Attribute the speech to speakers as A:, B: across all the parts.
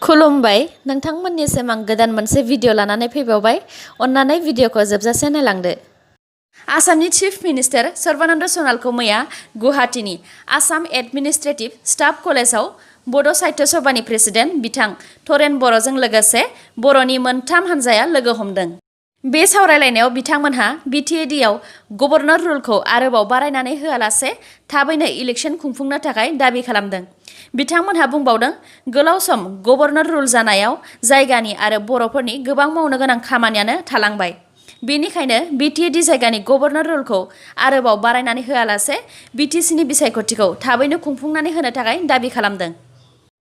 A: खुलुमबाय नोंथांमोननिसिम आं गोदान मोनसे भिडिअ लानानै फैबावबाय अन्नानै भिडिअखौ जोबजासे नायलांदो। आसामनि चीफ मिनिस्टार सर्बानन्द सन'वालखौ मैया गुवाहाटीनि आसाम एडमिनिस्ट्रेटिभ स्टाफ कलेजाव बड' साहित्य सभानि प्रेसिडेन्ट बिथां थरेन बर'जों लोगोसे बर'नि मोनथाम हानजाया लोगो हमदों। बे सावरायलायनायाव बिथांमोनहा बिटिएडिआव गभर्नर रुलखौ आरोबाव बारायनानै होआलासे थाबैनो इलेक्शन खुंफुंनो थाखाय दाबि खालामदों। बिथांमोनहा बुंबावदों गोलाव सम गभर्नर रुल जानायाव जायगानि आरो बर'फोरनि गोबां मावनो गोनां खामानियानो थालांबाय। बेनिखायनो बिटिएडि जायगानि गभर्नर रुलखौ आरोबाव बारायनानै होआलासे बिटिसिनि बिसायख'थिखौ थाबैनो खुंफुंनानै होनो थाखाय दाबि खालामदों।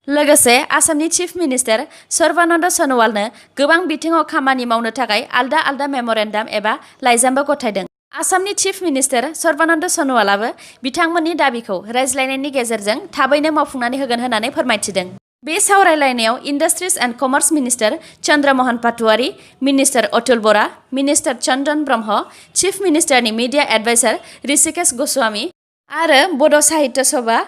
A: लोगोसे आसामनि चीफ मिनिस्टार सर्बानन्द सन'वालनो गोबां बिथिङाव खामानि मावनो थाखाय आलदा आलदा मेम'रेन्डाम एबा लाइजामबो गथायदों। आसामनि चीफ मिनिस्टार सर्बानन्द सन'वालाबो बिथांमोननि दाबिखौ रायज्लायनायनि गेजेरजों थाबैनो मावफुंनानै होगोन होननानै फोरमायथिदों। बे सावरायलायनायाव industries and commerce minister Chandramohan Patwari, minister Atul Bora, minister Chandan Brahma, chief मिनिस्टारनि मिडिया एडभाइजार ऋषिकेश गस्वामी आरो Bodo' Sahitya Sabha,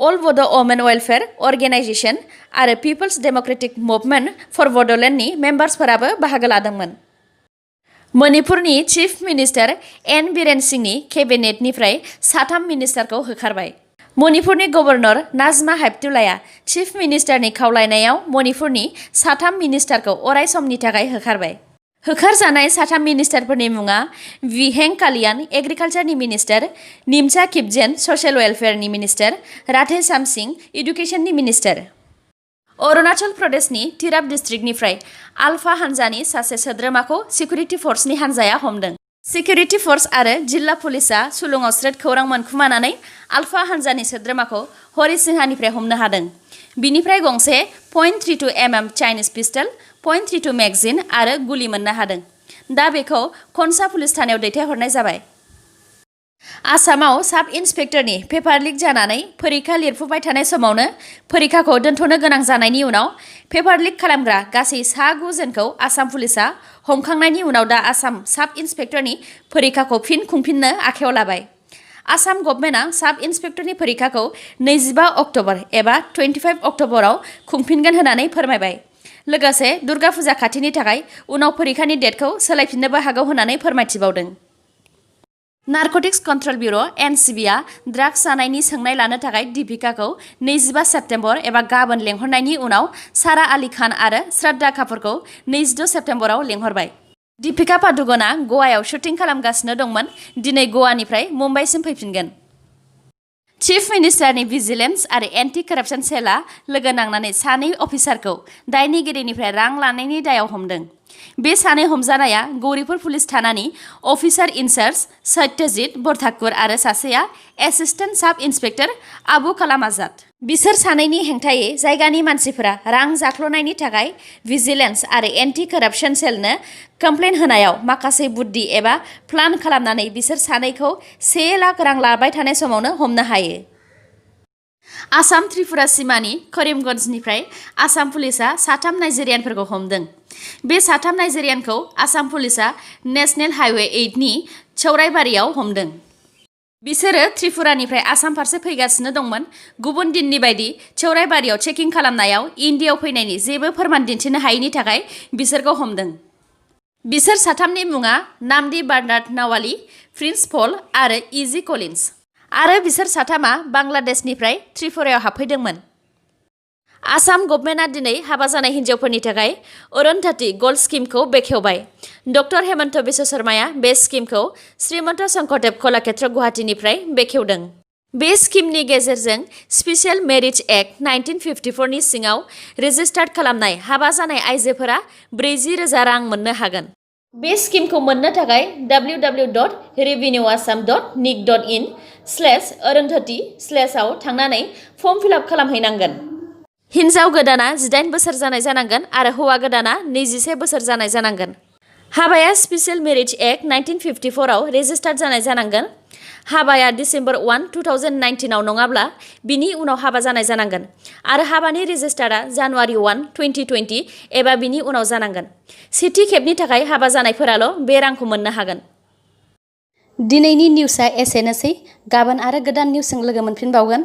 A: all Bodo' women welfare organisation आरो पिपल्स डेम'क्रेटिक मुभमेन्ट फर बड'लेण्डनि मेम्बार्सफोराबो बाहागो लादोंमोन। मणिपुरनि चीफ मिनिस्टार एन बीरेन सिंहनि केबिनेटनिफ्राय 3 मिनिस्टारखौ होखारबाय। मणिपुरनि गभर्नर नाजमा हेपतुल्लाया चीफ मिनिस्टारनि खावलायनायाव मणिपुरनि 3 मिनिस्टारखौ अराय समनि थाखाय होखारबाय। होखारजानाय 3 मिनिस्टारफोरनि मुङा विहें कालियान एग्रिकालचारनि मिनिस्टार, निमचा किपजेन ससियेल वेलफेयारनि मिनिस्टार, राधे श्याम सिंह इडुकेशननि मिनिस्टार। अरुणाचल प्रदेशनि तिराप डिस्ट्रिक्टनिफ्राय आलफा हानजानि सासे सोद्रोमाखौ सिकिउरिटि फर्सनि हानजाया हमदों। सिकिउरिटि फर्स आरो जिल्ला पुलिसआ सुलुङाव स्रेट खौरां मोनखुमानानै आलफा हानजानि सोद्रोमाखौ हरिसिंहानिफ्राय हमनो हादों। बिनिफ्राय गंसे .32 mm चाइनिज पिस्टल, .32 मेगजिन आरो गुलि मोननो हादों। दा बेखौ खनसा पुलिस थानायाव दैथायहरनाय जाबाय। आसामाव साब इन्सपेक्टरनि पेपार लिक जानानै फरिखा लिरफुबाय थानाय समावनो फरिखाखौ दोनथ'नो गोनां जानायनि उनाव पेपार लिक खालामग्रा गासै 9 जनखौ आसाम पुलिसआ हमखांनायनि उनाव दा आसाम साब इन्सपेक्टरनि फरिखाखौ फिन खुंफिननो आखायाव लाबाय। आसाम गभर्नमेन्टआ साब इन्सपेक्टरनि फरिखाखौ 25 अक्ट'बर एबा 25 अक्ट'बराव खुंफिनगोन होननानै फोरमायबाय। लोगोसे दुर्गा फुजा खाथिनि थाखाय उनाव फरिखानि डेटखौ सोलायफिननोबो हागौ होननानै फोरमायथिबावदों। नारकटिक्स कन्ट्रल ब्युर' (एनसिबि) आ ड्राग्स जानायनि सोंनाय लानो थाखाय दीपिकाखौ 25 सेप्तेम्बर एबा गाबोन लेंहरनायनि उनाव सारा आलि खान आरो श्रद्धा कापुरखौ 26 सेप्तेम्बराव लेंहरबाय। दीपिका पादुक'णआ गवायाव शुटिं खालामगासिनो दंमोन, दिनै गवानिफ्राय मुम्बाइसिम फैफिनगोन। चीफ मिनिस्टारनि भिजिलेन्स आरो एन्टि कराप्सन सेलआ लोगो नांनानै 2 अफिसारखौ दायनिगिरिनिफ्राय रां लानायनि दायाव हमदों। बे 2 हमजानाया गौरीपुर पुलिस थानानि अफिसार इनचार्ज सत्यजित बरठाकुर आरो सासेया एसिस्टेन्ट साब इन्सपेक्टर आबु कालाम आजाद। बिसोर 2नि हेंथायै जायगानि मानसिफोरा रां जाख्ल'नायनि थाखाय भिजिलेन्स आरो एन्टि कराप्सन सेलनो कमप्लेन होनायाव माखासे बुद्धि एबा प्लान खालामनानै बिसोर 2खौ 1 लाख रां लाबाय थानाय समावनो हमनो हायो। आसाम त्रिपुरा सिमानि करिमगन्जनिफ्राय आसाम पुलिसआ 3 नाइजेरियानफोरखौ हमदों। बे 3 नाइजेरियानखौ आसाम पुलिसआ नेशनेल हाइवे 8नि चौरायबारियाव हमदों। बिसोरो त्रिपुरानिफ्राय आसाम फारसे फैगासिनो दंमोन। गुबुन दिननि बायदि चौरायबारियाव चेकिं खालामनायाव इन्डियायाव फैनायनि जेबो फोरमान दिन्थिनो हायैनि थाखाय बिसोरखौ हमदों। बिसोर 3नि मुङा नामदी बार्नार्ड नावाली, प्रिन्स पल आरो इजी कलिन्स। आरो बिसोर 3आ बांलादेशनिफ्राय त्रिपुरायाव हाबफैदोंमोन। आसाम गभर्नमेन्टआ दिनै हाबा जानाय हिन्जावफोरनि थाखाय अरुन्धति गल्ड स्किमखौ बेखेवबाय। डक्टर हेमन्त बिश्व शर्माया बे स्किमखौ श्रीमन्त शंकरदेव कलाक्षेत्र गुवाहाटीनिफ्राय बेखेवदों। बे स्किमनि गेजेरजों स्पेसियेल मेरिज एक्ट 1954 नि सिङाव रेजिस्टार्ड खालामनाय हाबा जानाय आइजोफोरा 40,000 रां मोननो हागोन। बे स्किमखौ मोननो थाखाय www.revenueassam.nic.in/अरुन्धति/ आव थांनानै फर्म फिलआप खालामहैनांगोन। हिन्जाव गोदाना 18 बोसोर जानाय जानांगोन आरो हौवा गोदाना 21 बोसोर जानाय जानांगोन। हाबाया स्पेसियेल मेरिज एक्ट 1954 आव रेजिस्टार्ड जानाय जानांगोन। हाबाया डिसेम्बर 1, 2019 आव नङाब्ला बिनि उनाव हाबा जानाय जानांगोन आरो हाबानि रेजिस्टार्डआ जानुवारि 1, 2020 एबा बिनि उनाव जानांगोन। सेथि खेबनि थाखाय हाबा जानायफोराल' बे रांखौ मोननो हागोन। दिनैनि निउसआ एसेनोसै। गाबोन आरो गोदान निउसजों लोगो मोनफिनबावगोन।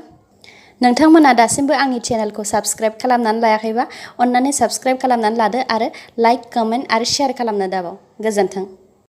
A: नोंथांमोना दासिमबो आंनि चेनेलखौ साबस्क्राइब खालामनानै लायाखैबा अन्नानै साबस्क्राइब खालामनानै लादो आरो लाइक कमेन्ट आरो शेयार खालामनो दाबाव। गोजोन्थों।